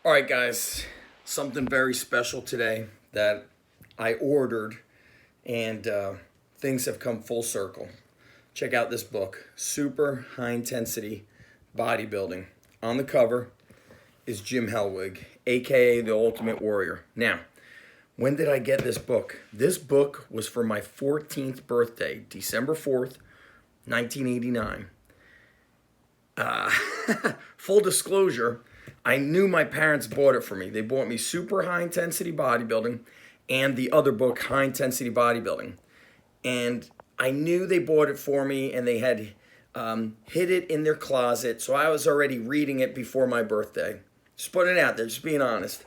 All right, guys, something very special today that I ordered, and things have come full circle. Check out this book, Super High Intensity Bodybuilding. On the cover is Jim Hellwig, aka the Ultimate Warrior. Now, when did I get this book? This book was for my 14th birthday, December 4th, 1989. Full disclosure, I knew my parents bought it for me. They bought me Super High Intensity Bodybuilding and the other book, High Intensity Bodybuilding. And I knew they bought it for me, and they had hid it in their closet. So I was already reading it before my birthday. Just putting it out there, just being honest.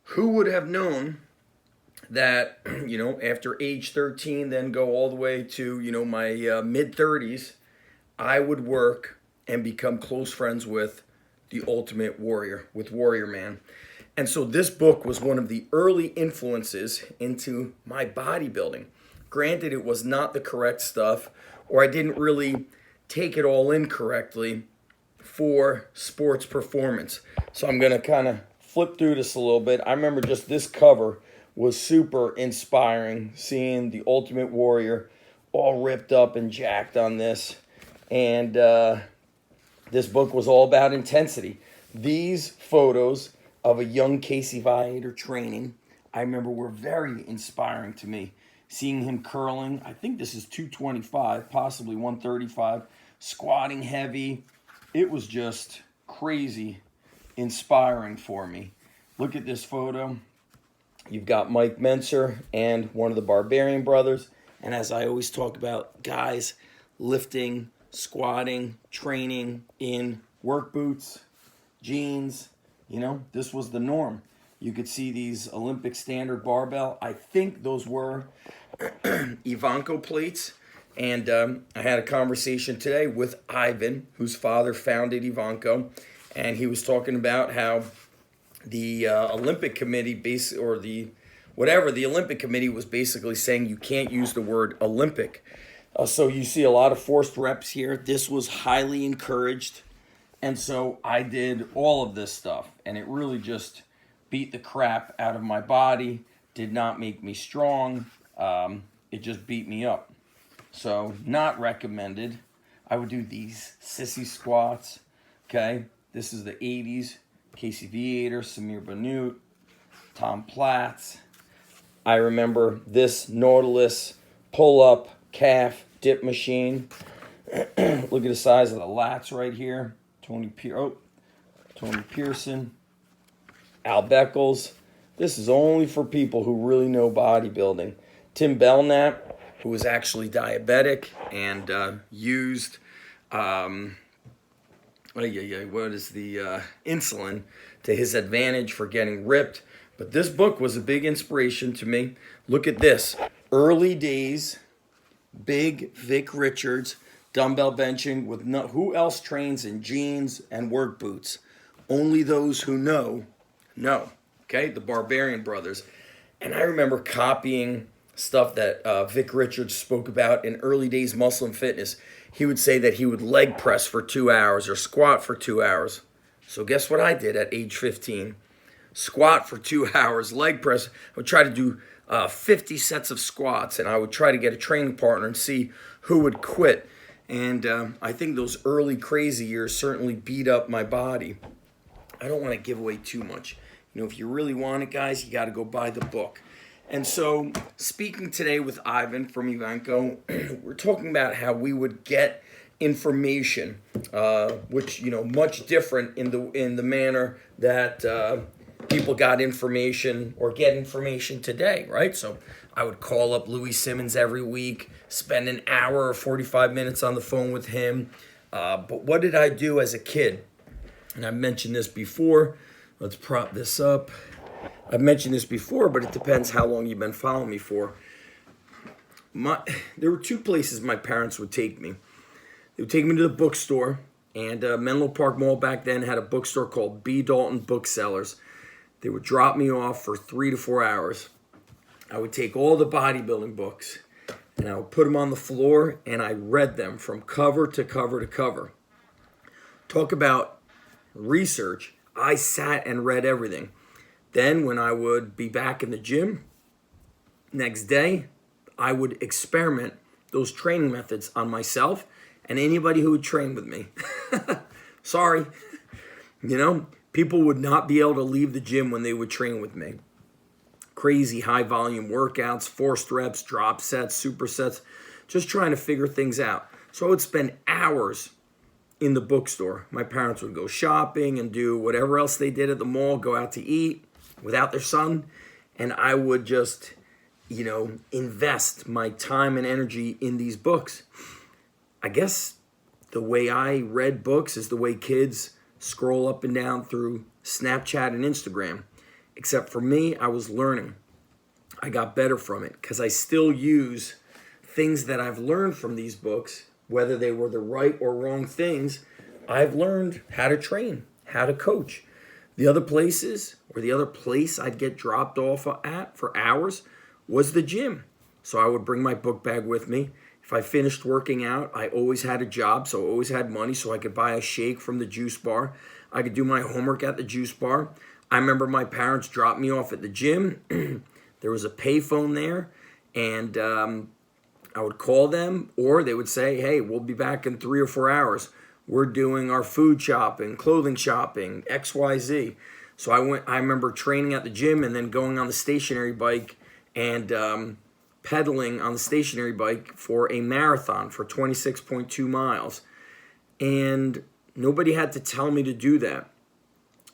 Who would have known that, after age 13, then go all the way to, my mid-30s, I would work and become close friends with the Ultimate Warrior, with Warrior Man. And so this book was one of the early influences into my bodybuilding. Granted, it was not the correct stuff, or I didn't really take it all in correctly for sports performance. So I'm going to kind of flip through this a little bit. I remember just this cover was super inspiring, seeing the Ultimate Warrior all ripped up and jacked on this. And this book was all about intensity. These photos of a young Casey Viator training, I remember, were very inspiring to me. Seeing him curling, I think this is 225, possibly 135, squatting heavy. It was just crazy inspiring for me. Look at this photo. You've got Mike Menser and one of the Barbarian brothers. And as I always talk about, guys lifting, squatting, training in work boots, jeans, this was the norm. You could see these Olympic standard barbell. I think those were Ivanko plates. And I had a conversation today with Ivan, whose father founded Ivanko. And he was talking about how the Olympic Committee, the Olympic Committee was basically saying you can't use the word Olympic. So you see a lot of forced reps here. This was highly encouraged. And so I did all of this stuff. And it really just beat the crap out of my body. Did not make me strong. It just beat me up. So not recommended. I would do these sissy squats. Okay. This is the 80s. Casey Viator, Samir Bannout, Tom Platz. I remember this Nautilus pull-up calf dip machine. Look at the size of the lats right here. Tony Pearson, Al Beckles. This is only for people who really know bodybuilding. Tim Belknap, who was actually diabetic and used insulin to his advantage for getting ripped. But this book was a big inspiration to me. Look at this. Early days, big Vic Richards, dumbbell benching with who else trains in jeans and work boots? Only those who know. Okay, the Barbarian brothers. And I remember copying stuff that Vic Richards spoke about in early days muscle and fitness. He would say that he would leg press for 2 hours or squat for 2 hours. So guess what I did at age 15? Squat for 2 hours, leg press. I would try to do 50 sets of squats, and I would try to get a training partner and see who would quit. And I think those early crazy years certainly beat up my body. I don't want to give away too much. If you really want it, guys, you got to go buy the book. And so, speaking today with Ivan from Ivanko, we're talking about how we would get information, which much different in the manner that people got information or get information today, right? So I would call up Louis Simmons every week, spend an hour or 45 minutes on the phone with him. But what did I do as a kid? And I've mentioned this before. Let's prop this up. I've mentioned this before, but it depends how long you've been following me for. There were two places my parents would take me. They would take me to the bookstore, and Menlo Park Mall back then had a bookstore called B. Dalton Booksellers. They would drop me off for 3 to 4 hours. I would take all the bodybuilding books, and I would put them on the floor, and I read them from cover to cover to cover. Talk about research. I sat and read everything. Then when I would be back in the gym, next day, I would experiment those training methods on myself and anybody who would train with me. Sorry. People would not be able to leave the gym when they would train with me. Crazy high volume workouts, forced reps, drop sets, supersets, just trying to figure things out. So I would spend hours in the bookstore. My parents would go shopping and do whatever else they did at the mall, go out to eat without their son. And I would just, invest my time and energy in these books. I guess the way I read books is the way kids scroll up and down through Snapchat and Instagram. Except for me, I was learning. I got better from it because I still use things that I've learned from these books, whether they were the right or wrong things. I've learned how to train, how to coach. The other places, or the other place I'd get dropped off at for hours was the gym. So I would bring my book bag with me. If I finished working out, I always had a job, so I always had money so I could buy a shake from the juice bar. I could do my homework at the juice bar. I remember my parents dropped me off at the gym. There was a payphone there, and I would call them, or they would say, hey, we'll be back in 3 or 4 hours. We're doing our food shopping, clothing shopping, XYZ. So I remember training at the gym and then going on the stationary bike and pedaling on the stationary bike for a marathon for 26.2 miles. And nobody had to tell me to do that.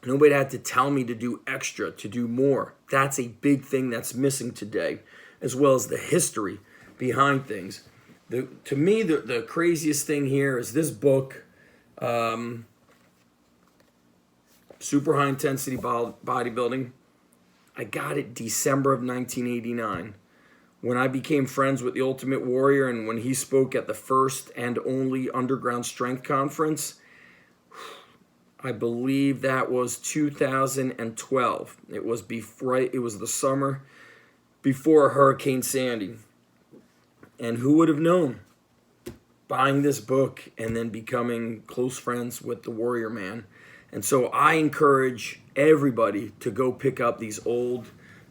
Nobody had to tell me to do extra, to do more. That's a big thing that's missing today, as well as the history behind things. To me, the craziest thing here is this book, Super High Intensity Bodybuilding. I got it December of 1989. When I became friends with the Ultimate Warrior and when he spoke at the first and only Underground Strength Conference, I believe that was 2012. It was the summer before Hurricane Sandy. And who would have known? Buying this book and then becoming close friends with the Warrior Man. And so I encourage everybody to go pick up these old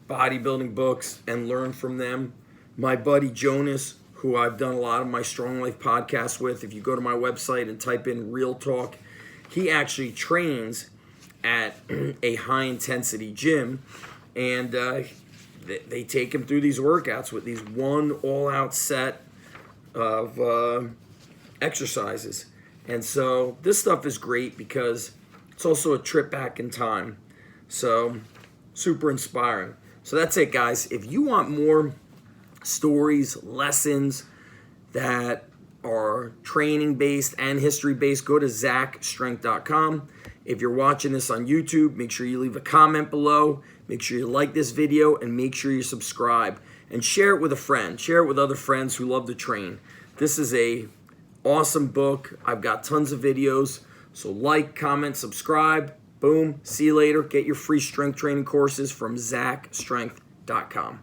bodybuilding books and learn from them. My buddy Jonas, who I've done a lot of my Strong Life podcasts with, if you go to my website and type in Real Talk, he actually trains at a high-intensity gym, and they take him through these workouts with these one all-out set of exercises. And so this stuff is great because it's also a trip back in time. So super inspiring. So that's it, guys. If you want more stories, lessons that are training-based and history-based, go to zachstrength.com. If you're watching this on YouTube, make sure you leave a comment below. Make sure you like this video and make sure you subscribe. And share it with a friend. Share it with other friends who love to train. This is a awesome book. I've got tons of videos. So like, comment, subscribe. Boom. See you later. Get your free strength training courses from zachstrength.com.